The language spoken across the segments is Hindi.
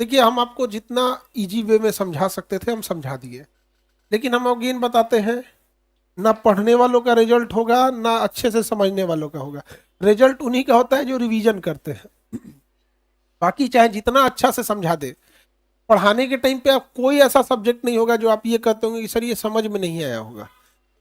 देखिए हम आपको जितना इजी वे में समझा सकते थे हम समझा दिए, लेकिन हम अगेन बताते हैं, ना पढ़ने वालों का रिजल्ट होगा ना अच्छे से समझने वालों का होगा। रिजल्ट उन्हीं का होता है जो रिवीजन करते हैं। बाकी चाहे जितना अच्छा से समझा दे, पढ़ाने के टाइम पे आप कोई ऐसा सब्जेक्ट नहीं होगा जो आप ये कहते होंगे कि सर ये समझ में नहीं आया होगा।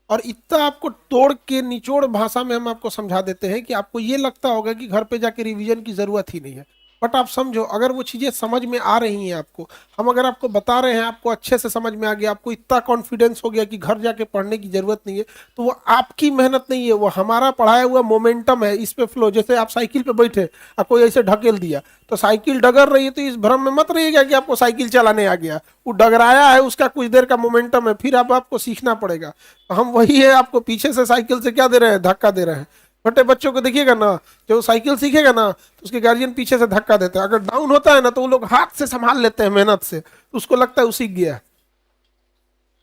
और इतना आपको तोड़ के निचोड़ भाषा में हम आपको समझा देते हैं कि आपको ये लगता होगा कि घर पे जाके रिवीजन की जरूरत ही नहीं है। बट आप समझो, अगर वो चीजें समझ में आ रही हैं आपको, हम अगर आपको बता रहे हैं, आपको अच्छे से समझ में आ गया, आपको इतना कॉन्फिडेंस हो गया कि घर जाके पढ़ने की जरूरत नहीं है, तो वो आपकी मेहनत नहीं है, वो हमारा पढ़ाया हुआ मोमेंटम है, इस पे फ्लो। जैसे आप साइकिल पे बैठे और कोई ऐसे ढकेल दिया तो साइकिल डगर रही है, तो इस भ्रम में मत रहिएगा कि आपको साइकिल चलाने आ गया। वो डगराया है, उसका कुछ देर का मोमेंटम है, फिर अब आपको सीखना पड़ेगा। तो हम वही है, आपको पीछे से साइकिल से क्या दे रहे हैं, धक्का दे रहे हैं। छोटे बच्चों को देखिएगा ना, जब वो साइकिल सीखेगा ना तो उसके गार्जियन पीछे से धक्का देते हैं। अगर डाउन होता है ना तो वो लोग हाथ से संभाल लेते हैं मेहनत से, तो उसको लगता है वो सीख गया है,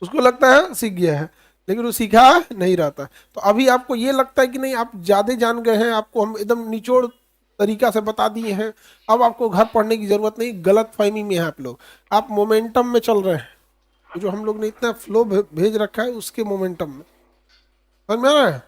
उसको लगता है सीख गया है, लेकिन वो सीखा नहीं रहता। तो अभी आपको ये लगता है कि नहीं आप ज्यादा जान गए हैं, आपको हम एकदम निचोड़ तरीका से बता दिए हैं, अब आपको घर पढ़ने की जरूरत नहीं। गलत फहमी में है आप लोग, आप मोमेंटम में चल रहे हैं, जो हम लोग ने इतना फ्लो भेज रखा है उसके मोमेंटम में, समझ में आ रहा है।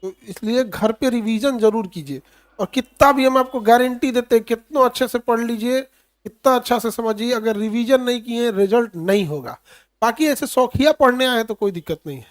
तो इसलिए घर पे रिवीजन जरूर कीजिए, और कितना भी हम आपको गारंटी देते हैं, कितना अच्छे से पढ़ लीजिए, कितना अच्छा से समझिए, अगर रिवीजन नहीं किए रिजल्ट नहीं होगा। बाकी ऐसे शौकिया पढ़ने आए तो कोई दिक्कत नहीं है।